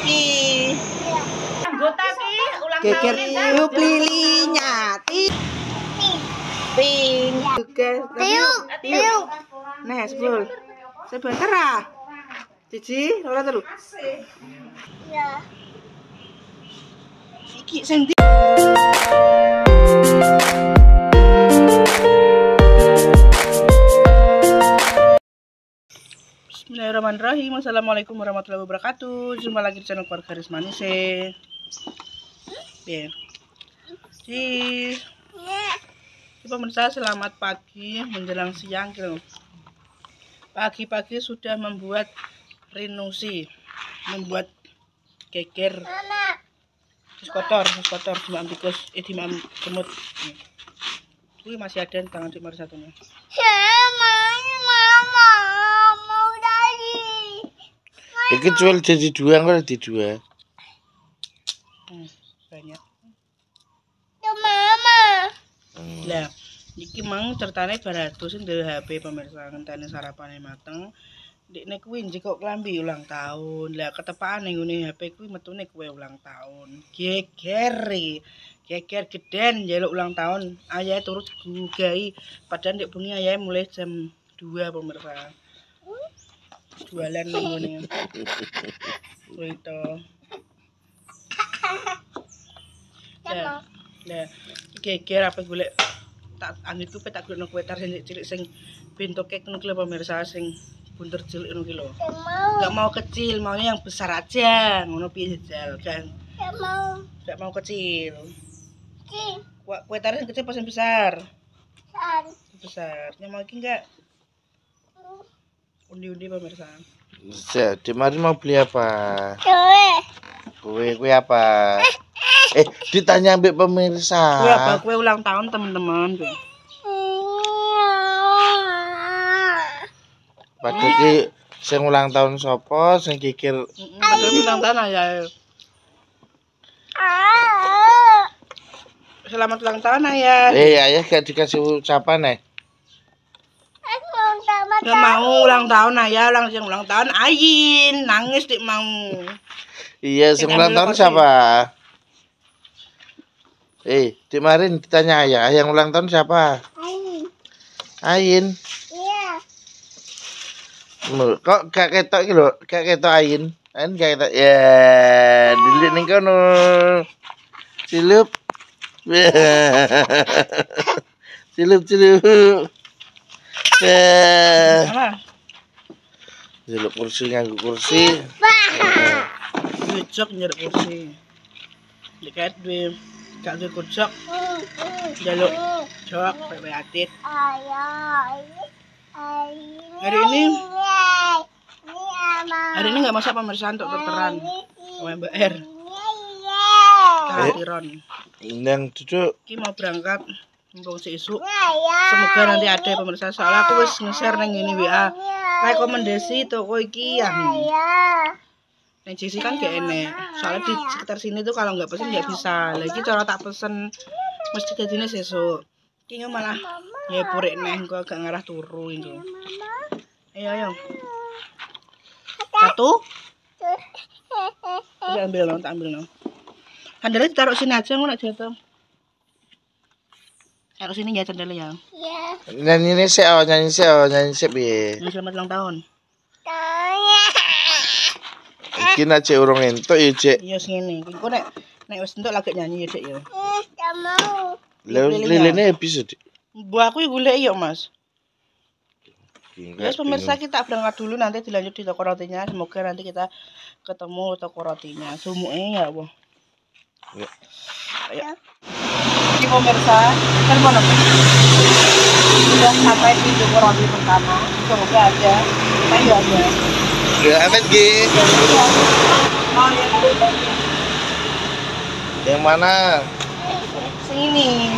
Iki. Anggota ki ulang Geger tahun tiup lilinya. Ping. Tiup. Nah, sebul. Sebentar ah. Cici, ora terus. Ya. Iki sing Bismillahirrahmanirrahim. Assalamualaikum warahmatullahi wabarakatuh. Jumpa lagi di channel Keluarga Garis Manise. Ya. Pemirsa, selamat pagi menjelang siang gitu. Pagi-pagi sudah membuat rinusi, membuat geger. Terus kotor dimam tikus, dimam semut. Ini masih ada di tangan Dimar satunya. Mau dari. Iki jual jadi dua enggak di dua. Banyak. Mama. Lah, iki mang ceritane baratus sing duwe HP pemirsa, ngenteni sarapane mateng. Dekne kuwi njikok klambi ulang tahun. Lah ketepaan ning ngene HP kuwi metune kowe ulang tahun. Geger geden njaluk ulang tahun. Ayahe turut gugai padahal ndek bengi ayahe mulai jam 2 pemirsa. Jualan ning ngene. Itu. Lah, geger apa golek tak anggitku tak golekno kue tar cilik sing bentuke ngono ki lho pemirsa, sing bunter cilik ngono ki lho. Enggak mau kecil, maunya yang besar aja. Ngono piye jajal kan? Enggak mau kecil. Kue tar yang kecil pas yang besar. Besar. Yang mau iki enggak? Undi-undi pemirsa. Dimari mau beli apa? Kue apa? Ditanya ambek pemirsa. Kue apa? Kue ulang tahun teman-teman. Padahal ki sing ulang tahun sapa, sing kikir Ulang tahun ayah. Selamat ulang tahun ayah. ayah gak dikasih ucapan Gak mau ulang tahun ayah, yang ulang tahun Ayin, nangis dik mau. Iya, sing ulang tahun siapa? Dimarin ditanya ayah, yang ulang tahun siapa? Ayin. Iya. Kok gak ketok iki lho, gak ketok Ayin. Ayin gak ketok. Ya, dilik ning kono. Cilup. Cilup. Cilup kursi nganggo kursi. Kucok nyeruk kursi. Dekat duwe gak duwe kucok. Jaluk jok pepe atit. Hari ini nggak masak pemirsa untuk terteran sama Mbak R. Kehadiran. Yang duduk. Ki mau berangkat mumpung sesuk. Semoga nanti ada pemirsa, soalnya aku wis nge-share nang ngene WA. Rekomendasi toko iki ya. Neng JC kan gak enek. Soalnya di sekitar sini tuh kalau nggak pesen nggak bisa. Lagi cara tak pesen mesti dadine sesuk. Ki malah ya purek neh kok gak ngarah turu itu. Ayo. Satu. Tak ambil no. Sandalnya ditaruh sini aja ngono jatuh. Taruh sini ya sandalnya ya. Nyanyi sih piye? Selamat ulang tahun. Iki nak cek urung entuk ya, Cek. Iya sini. Engko nek wis entuk lagi nyanyi ya, Cek ya. Lilene habis, Dik. Bu aku golek ya, Mas. Yes, pemirsa, kita berangkat dulu, nanti dilanjut di toko rotinya. Semoga nanti kita ketemu toko rotinya. Sumuke ya, Bu. Ya. Ayo. Ini pemirsa, telepon apa? Sudah sampai di toko roti pertama. Semoga ada. Ayo ada. Ya, amet Gi. Oh, ya. Yang mana? Sini.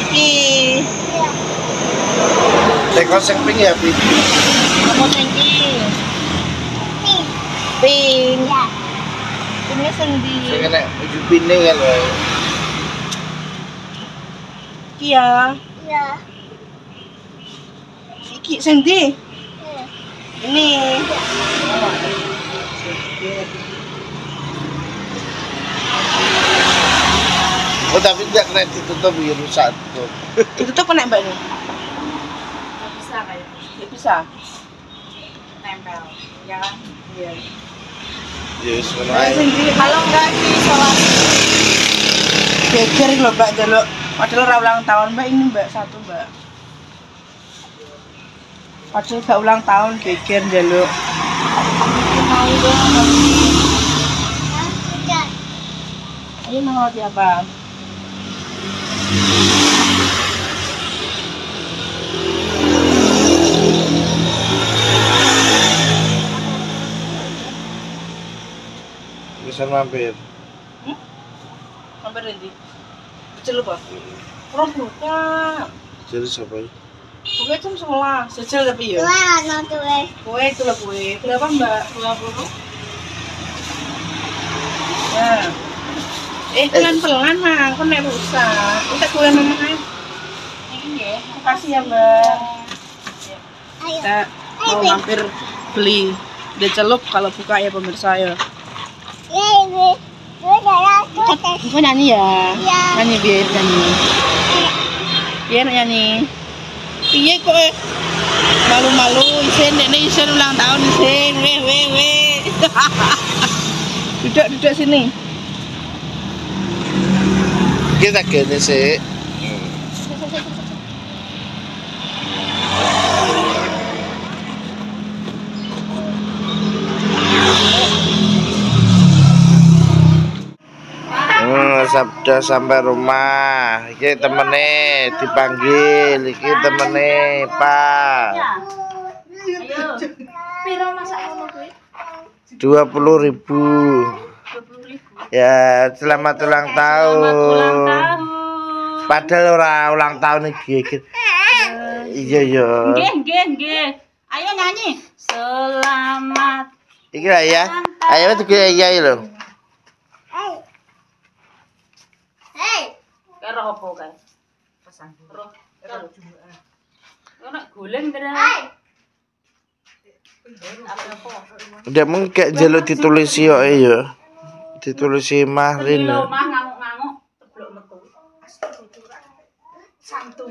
Iki. Teko sing ping ya, Bi. Apa tinggi? Pink. Ini sendi. Sing enek ujupine kan wae. Iya. Iki sendi. Ini. Oh tapi tidak kena ditutup ya rusak tuh. Ditutup kena mbak nih? Nggak bisa kayak Nggak bisa. nempel, ya kan? Iya. Yes, Kalau nggak diisolasi, Geger loh mbak jaluk. Padahal ora ulang tahun mbak, ini mbak satu mbak. Padahal gak ulang tahun geger jaluk. mau banget. Ayo mau roti apa? Bisa mampir. Sampai nanti. Kecil apa? Kurang buka. Jadi siapa ya? Buka jam 11. Kecil tapi ya. Wah, no tuh. Kue itu lah kue. Berapa mbak? 20. Ya. Pelan-pelan mah, aku nek rusak. Kita kue mama aja. Ini ya. Makasih ya mbak. Ayo. Kita mau mampir beli dia celup kalau buka ya pemirsa ya. Yeay, gue jalan. Bukan nyanyi ya? Iya. Nyanyi biar nyanyi. Biar nyanyi. Iya kok malu-malu isen ini isen ulang tahun isen weh. Duduk sini. Kita gini sih. Sabda sampai rumah. Iki temene dipanggil, iki temene Pak. Ayo. Piro masak ngono kuwi? 20.000. 20.000. Ya, selamat ulang tahun. Selamat ulang tahun. Padahal ora ulang tahun iki. Iya. Nggih. Ayo nyanyi. Selamat. Iki lah ya. Ayo juga iya lho. Karo opo kae? Pesan. Roh. Ono goleng terus. Apa? Udah mengke jaluk ditulisi kok ya. Ditulisi Mahrin. Lho mah ngamuk-ngamuk teblok metu. Santung.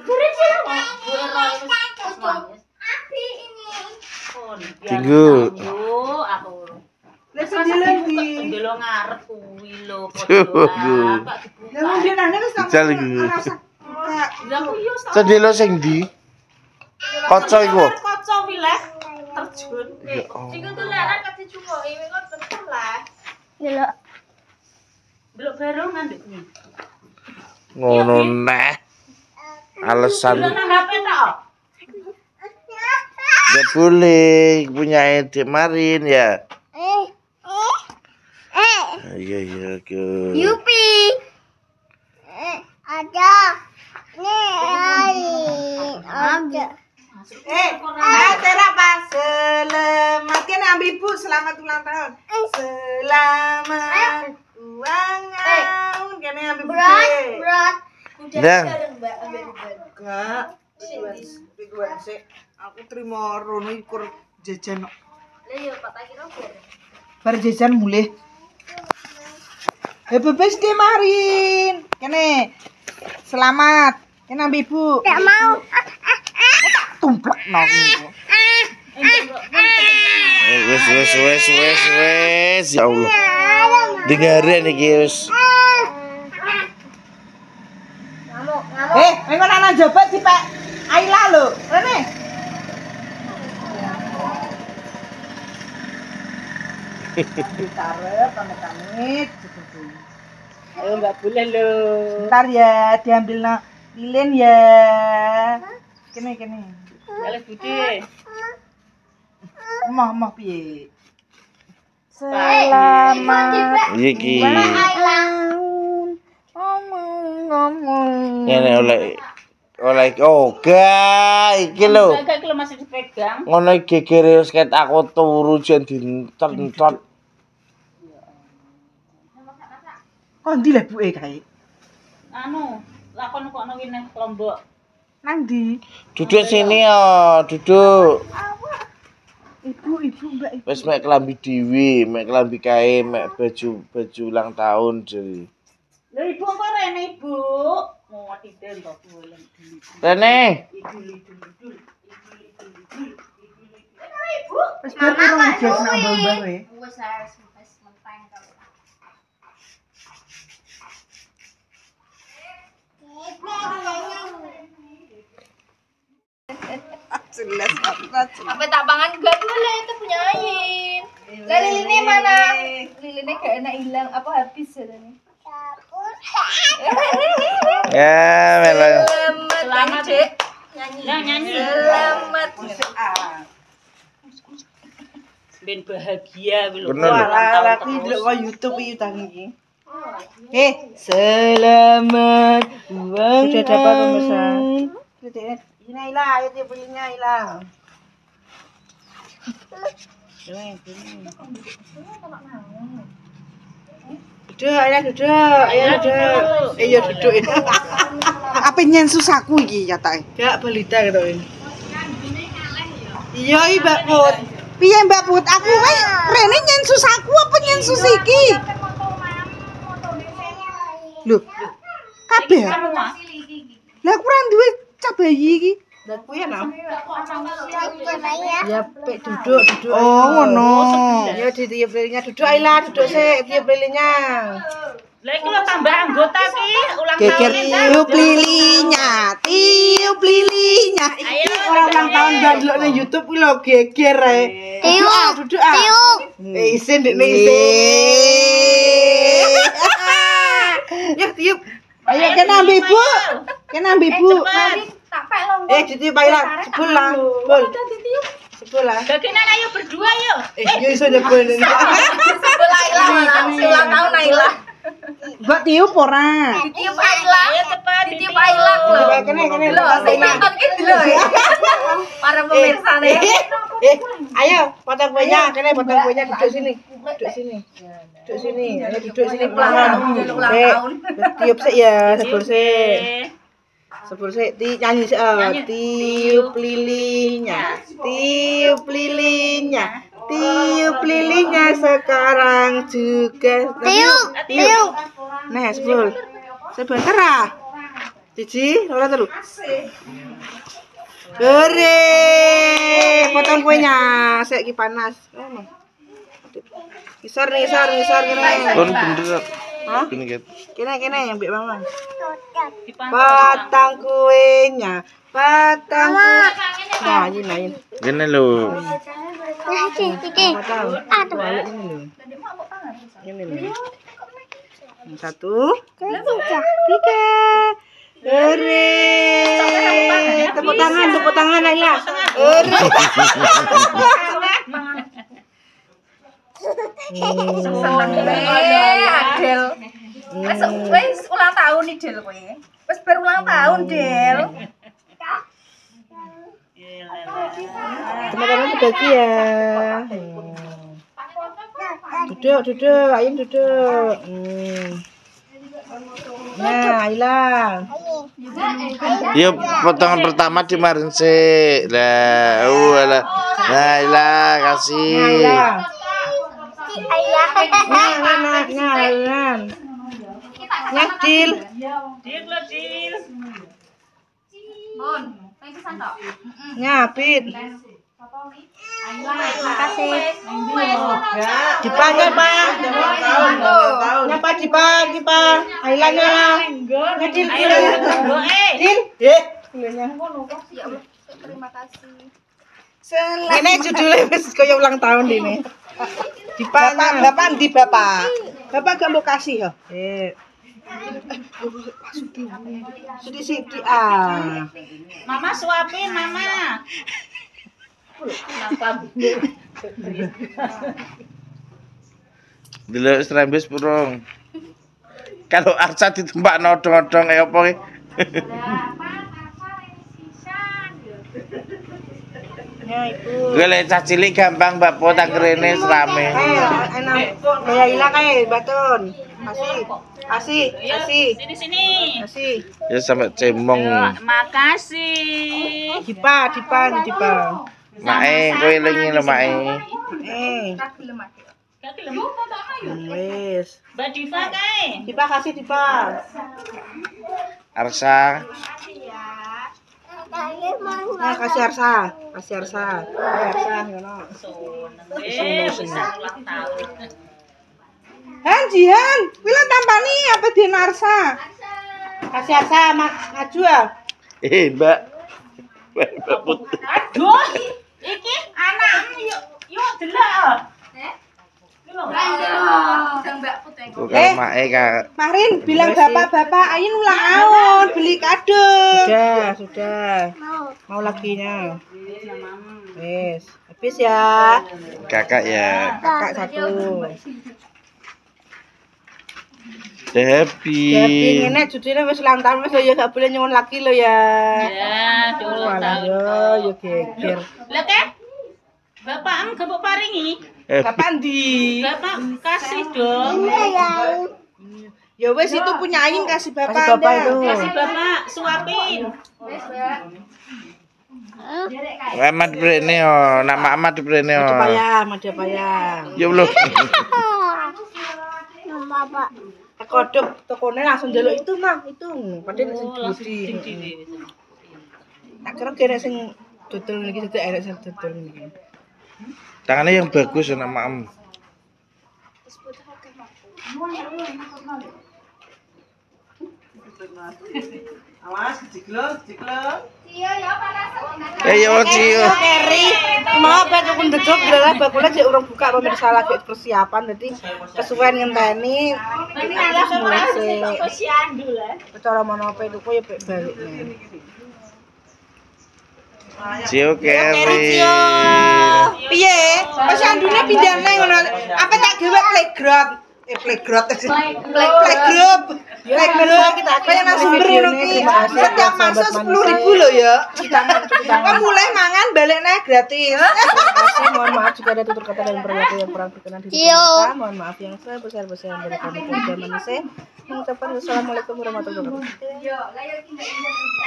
Gure sih kok. Gure wis Api ini. Tinggu. Yo aku. Lah sendiri di. Ndelo ngarep kuwi lho Tunggu. podo. Kak dibuka. Lah dia nang wis tak. Jal iki. Lah aku yo sak. Cendelo sing ndi? Kaca iku. Kaca wileh terjun. Ya Allah. Iku tularan kate dicukuki kok bener lah. Dulu. Delok barongan ndek kuwi. Ngono neh. Alasan Delok nang HP tok. ya boleh punya Dik Marin ya. Iya ke. Yupi. Ada. Nih, ada. Tera pas selamat kan ambil ibu selamat ulang tahun. Selamat ulang tahun kan ambil ibu. Berat. Dang. Enggak. Dua sih. Aku terima rono ikur jajan. Bar jajan mulai. Happy birthday Marin. Kene. Selamat. Kene ambil ibu. Tidak mau. Tumplak nang iku. Wes. Ya Allah. Dengarin iki wis. Engko nang jabat dipek Aila lho. Rene. Ditarep pamit-pamit. Ayo enggak boleh lho. Ntar ya diambil nang lilin ya. Kene. Kale Budi. Emah piye? Selamat Iki. ngomong. Ngene oleh iki lho. Gak kalau masih dipegang. Ngono gegere wis ket aku turu jen dinten-ten. Kok ndi lek buke kae? Anu, lakon kok ono wine Lombok. Nang ndi? Duduk sini ya, duduk. Ibu Mbak. Wis mek kelambi dhewe, mek kelambi kae, mek baju ulang tahun jadi. Lho ibu kok rene ibu? Mau tidur kok boleh. Rene. Wis bar urung jas nang mbah kowe. Wis menteng kalau. Apa tak pangan gak boleh itu punyain. Lah lilinnya mana? Lilinnya gak enak hilang apa habis ya tadi? Ya, melo. Selamat Dek. Nyanyi. Selamat. Ben bahagia lho. Bener lho. Wah, aku ndelok kok YouTube iki tang iki. Selamat ulang tahun. Sudah dapat pemesan. Ini Ila, ayo dia belinya Ila. Duduk, ayo duduk, ayo duduk. Apa nyen susahku iki nyatake? Gak balita gitu. Iya, Mbak Put. Piye Mbak Put? Aku wae rene nyen susahku apa nyen sus iki? Lho. Kabeh. Lah aku ora duwe cah bayi iki. Lah kuwi ya, Nam. Ya, pek duduk. Oh, ngono. Ya ditiup lilinnya, duduk Ayla, duduk sik, tiup lilinnya. Lah iki lho tambah anggota ki ulang Geger tahun tiup lilinya, tiup lilinya. Iki orang ulang tahun gak ndelok nang YouTube kuwi lho geger ae. Duduk ah. Isin dekne isin. Ya tiup. Ayo kena ambil Ibu. Kena ambil Ibu. tak pek lho. Ditiup Ayla, sebul lah. Sebul lah. Dagene ayo berdua yuk. Yo iso nyebul ini. Sebelah Aila ulang tahun Aila. Mbak tiup ora? Ditiup Aila. Ayo cepat ditiup Aila lho. Kene Lho, sing nonton ki lho ya. Para pemirsa nih. Ayo potong kuenya, kene potong kuenya duduk sini. Duduk sini. Ayo duduk sini pelan. Ulang tahun. Tiup sik ya, sebul sik. Sebul sik nyanyi sik. Tiup lilinnya. Tiup lilinnya. Tiup lilinnya sekarang juga. Tiup. Nah, sebul. Sebentar ah. Cici, ora telu. Hore, potong kuenya, sik iki panas. Ngisor kene. Kon bener. Hah? Gini gitu. Kene yang mbek mama. Potong kuenya, potong. Nah, ini. Gini lho. Potong. Balik ini lho. Ini lho. Satu, tiga. Hore. Tepuk tangan Ayla. Hore. Adel. Wis ulang tahun nih Del kowe. Wis berulang tahun Del. Teman-teman berbagi ya. Duduk, ayo duduk. Nah, Ayla. Yuk potongan pertama dimarin sih. Lah, lah. Nah, lah kasih. Nah. Nyadil. Mon, pengen pisan tok. Nyapit. Makasih. Dipanggil, Pak. Nyapa Dipa. Ailanya. Nyadil. Dil. Terima kasih. Ini judulnya wis kaya ulang tahun ini. Dipa. Bapak ndi Bapak? Bapak gak mau kasih ya? Sidi ah. Mama suapin, Mama. Delok strembes burung. Kalau Arsa ditembak nodong-nodong kayak apa ki? Ya, Ibu. Gue lek cah cilik gampang Mbak Po tak rene serame. Enak. Kayak hilang kayak batun. Kasih. Sini. Kasih. Ya sampe cemong. Makasih. Dipa. Mae kowe lengi lho mae. Wis. Mbak Diva kae. Dipa kasih Dipa. Arsa. Nah, kasih Arsa. Kasih Arsa. Ayo Arsa ngono. Bisa ulang tahun. Han Jihan, kuwi lah tampani apa di Narsa? Kasih Arsa maju ya. Mbak. Mbak Putri. Aduh, iki anakmu yuk delok. Bukan mae Kak. Marin bilang bapak-bapak Ayin ulang tahun, beli kado. Sudah. Mau laginya. Wis, habis ya. Kakak ya. Kakak satu. Happy. Jadi ngene judine wis ulang tahun wis ya gak boleh nyuwun lagi lo ya. Ya, ulang tahun. Yo geger. Lah Kak. Bapak gebuk paringi. Kapan di? Bapak kasih dong. Ya wes itu punya Ayin kasih bapak Kasih bapak Anda. itu. Kasih Bapak suapin. Amat brene oh, nama amat brene oh. Made payah. Ya belum. Bapak. Kodok tokone langsung njaluk itu mah, itu. Padahal sing gede. Tak kira kene sing dodol niki dadi arek sing dodol niki. Tangannya yang bagus nama am. Awas dijeglok. Iya ya panas. Yo Cio. Keri, mau apa aku ndedok lah bakule cek urung buka pemirsa lagi persiapan dadi kesuwen ngenteni. Ini alah mulai posyandu lah. cara monope itu ya baliknya. Cio Keri. Piye? Posandune pindah nang ngono. Apa tak gawe playground? Playground. Playgroup. Kayak nang sumber ngono ki. Setiap masuk 10.000 lho ya. Kok mulai mangan balik naik gratis. Terima kasih, mohon maaf jika ada tutur kata dan perilaku yang kurang berkenan di depan pemirsa. Mohon maaf yang sebesar-besarnya dari kami dari zaman saya. Mengucapkan wassalamualaikum warahmatullahi wabarakatuh.